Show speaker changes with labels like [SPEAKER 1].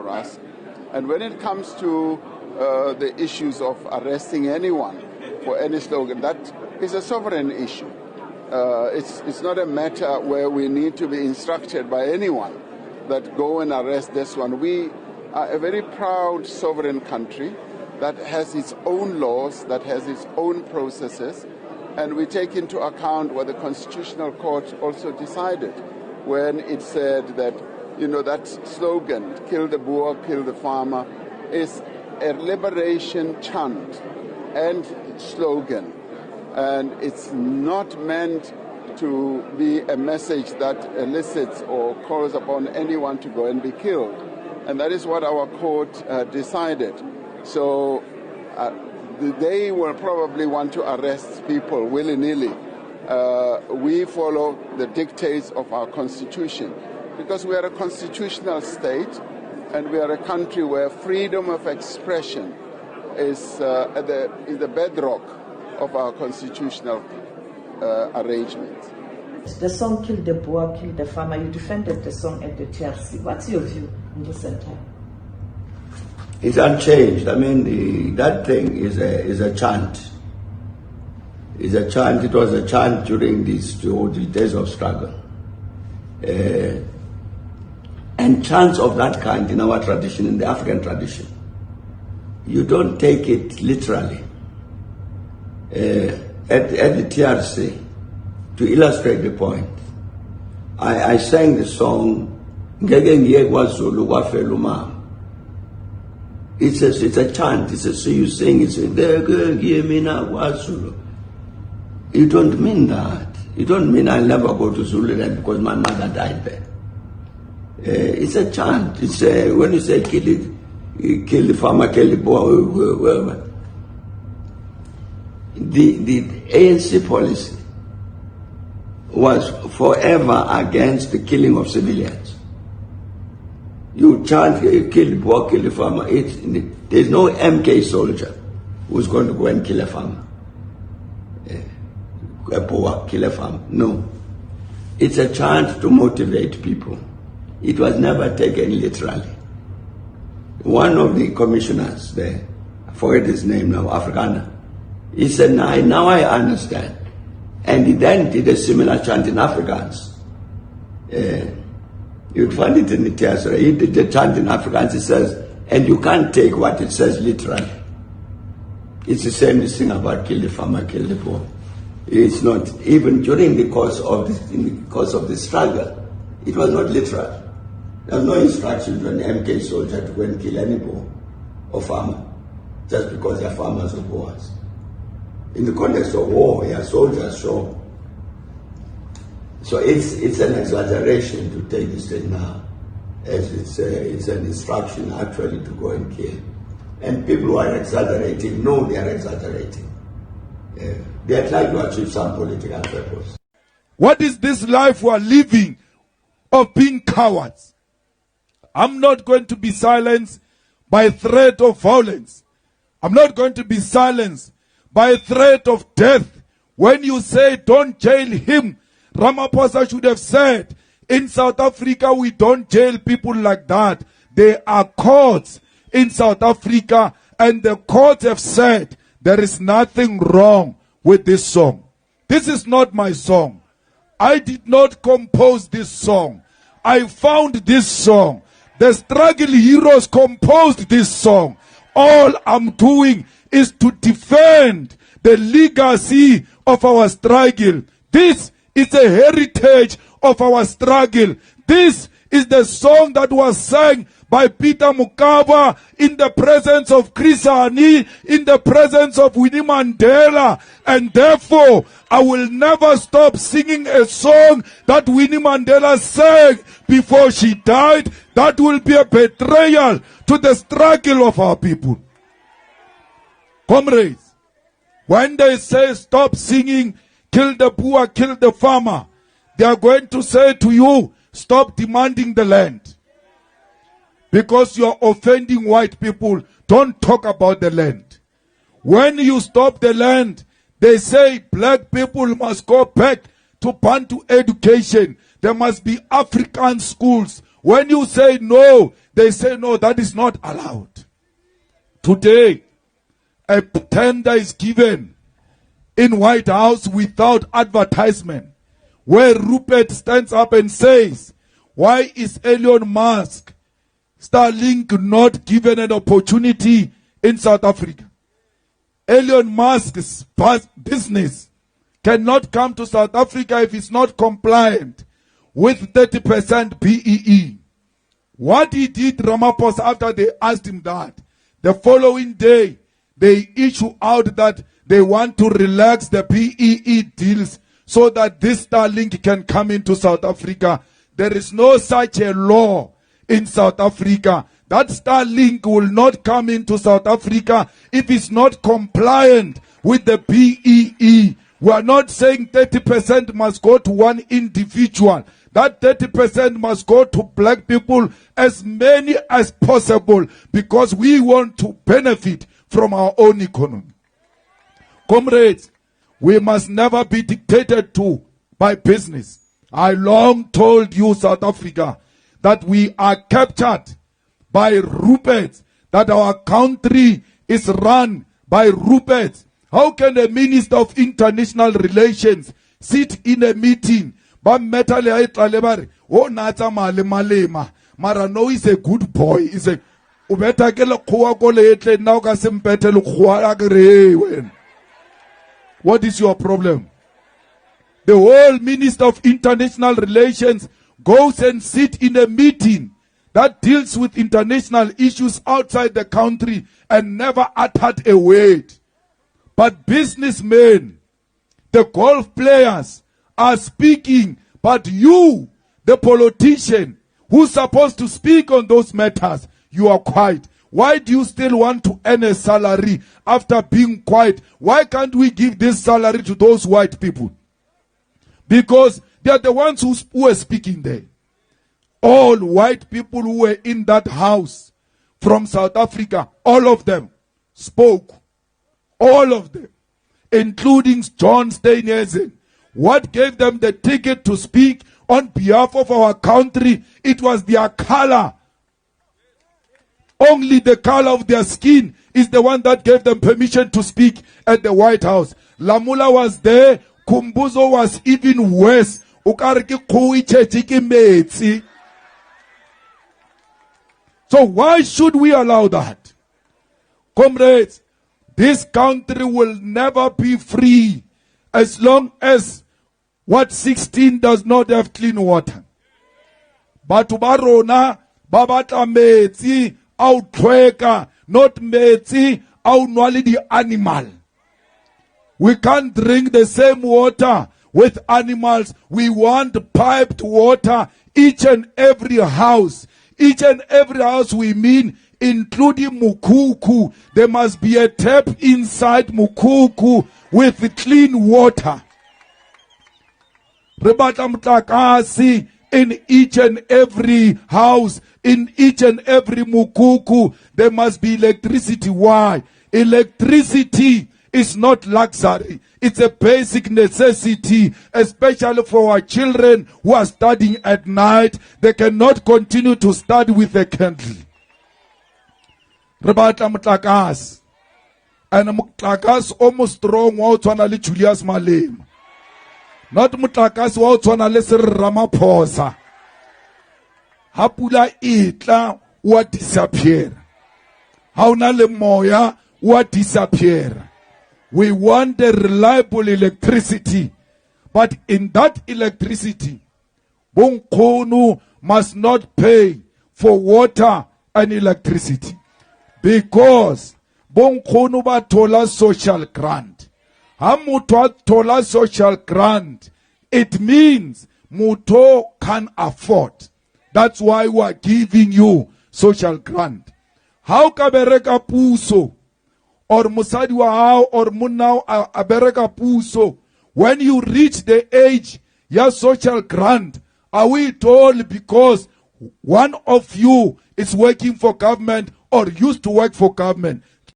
[SPEAKER 1] for us. And when it comes to the issues of arresting anyone for any slogan, that is a sovereign issue. It's not a matter where we need to be instructed by anyone that go and arrest this one. We are a very proud sovereign country that has its own laws, that has its own processes, and we take into account what the Constitutional Court also decided when it said that, that slogan, kill the Boer, kill the farmer, is a liberation chant and slogan. And it's not meant to be a message that elicits or calls upon anyone to go and be killed. And that is what our court decided. So they will probably want to arrest people willy-nilly. We follow the dictates of our constitution because we are a constitutional state and we are a country where freedom of expression is the bedrock of our constitutional arrangements.
[SPEAKER 2] The song Kill the Boer, Kill the Farmer, you defended the song at the TRC. What's your view in recent time?
[SPEAKER 3] It's unchanged. I mean, that thing is a chant. It's a chant. It was a chant during the days of struggle. And chants of that kind in our tradition, in the African tradition, you don't take it literally. At the TRC, to illustrate the point, I sang the song Ngeke Ngiyekwa Zulu Kwafela Umama. It's a chant. So you sing it. You don't mean that. You don't mean I'll never go to Zululand because my mother died there. It's a chant. It's when you say kill the farmer, kill the boy, whoever. The ANC policy was forever against the killing of civilians. You chant, kill the boy, kill the farmer. There's no MK soldier who's going to go and kill a farmer. A boy, kill a farmer. No. It's a chant to motivate people. It was never taken literally. One of the commissioners there, I forget his name now, Afrikaner, he said, now I understand. And he then did a similar chant in Afrikaans. You'd find it in the Tiasra. He did the chant in Afrikaans. He says, and you can't take what it says literally. It's the same thing about kill the farmer, kill the poor. It's not, even during the course of the struggle, it was not literal. There was no instruction to an MK soldier to go and kill any poor or farmer, just because they're farmers or boers. In the context of war, yeah, soldiers, sure. So it's an exaggeration to take this thing now, as it's an instruction actually to go and kill. And people who are exaggerating know they are exaggerating. They are trying to achieve some political purpose.
[SPEAKER 4] What is this life we are living of being cowards? I'm not going to be silenced by threat of violence. I'm not going to be silenced by threat of death. When you say don't jail him, Ramaphosa should have said, in South Africa we don't jail people like that. There are courts in South Africa and the courts have said there is nothing wrong with this song. This is not my song. I did not compose this song. I found this song. The struggle heroes composed this song. All I'm doing is to defend the legacy of our struggle. This is a heritage of our struggle. This is the song that was sang by Peter Mokaba in the presence of Chris Hani, in the presence of Winnie Mandela. And therefore, I will never stop singing a song that Winnie Mandela sang before she died. That will be a betrayal to the struggle of our people. Comrades, when they say stop singing, kill the poor, kill the farmer, they are going to say to you, stop demanding the land. Because you are offending white people, don't talk about the land. When you stop the land, they say black people must go back to Bantu education. There must be African schools. When you say no, they say no, that is not allowed. Today, a tender is given in White House without advertisement, where Rupert stands up and says, why is Elon Musk, Starlink, not given an opportunity in South Africa? Elon Musk's business cannot come to South Africa if it's not compliant with 30% BEE. What he did, Ramaphosa, after they asked him that, the following day, they issue out that they want to relax the BEE deals so that this Starlink can come into South Africa. There is no such a law in South Africa. That Starlink will not come into South Africa if it's not compliant with the BEE. We are not saying 30% must go to one individual. That 30% must go to black people, as many as possible, because we want to benefit from our own economy. Comrades, we must never be dictated to by business. I long told you, South Africa, that we are captured by Ruperts, that our country is run by Ruperts. How can a minister of international relations sit in a meeting? Malema, Mara no is a good boy. Is a what is your problem? The whole Minister of International Relations goes and sits in a meeting that deals with international issues outside the country and never uttered a word. But businessmen, the golf players are speaking, but you, the politician, who's supposed to speak on those matters, you are quiet. Why do you still want to earn a salary after being quiet? Why can't we give this salary to those white people? Because they are the ones who are speaking there. All white people who were in that house from South Africa, all of them spoke. All of them, including John Steenhuisen. What gave them the ticket to speak on behalf of our country? It was their color. Only the color of their skin is the one that gave them permission to speak at the White House. Lamula was there. Kumbuzo was even worse. So why should we allow that? Comrades, this country will never be free as long as Ward 16 does not have clean water. Batho ba rona ba batla metsi a o tlhweka, not metsi a o nwa le di animal. We can't drink the same water with animals. We want piped water, each and every house. Each and every house we mean, including Mukuku. There must be a tap inside Mukuku with clean water. Rebata mtlakasi in each and every house, in each and every Mukuku. There must be electricity. Why? Electricity is not luxury. It's a basic necessity, especially for our children who are studying at night. They cannot continue to study with a candle. Rebata mtlakas. And mtlakas almost strong wa utshwana le Julius Malema. Not mtlakas wa utshwana le Sir Ramaphosa. Hapula itla wa disappear. Hauna le moya wa disappear. We want the reliable electricity. But in that electricity, Bonkonu must not pay for water and electricity. Because Bonkonu ba tola social grant. Hamutwa tola social grant. It means Muto can afford. That's why we are giving you social grant. How kabereka puso? Or musadi wa hao or munao abereka puso. When you reach the age, your social grant, are we told because one of you is working for government or used to work for government?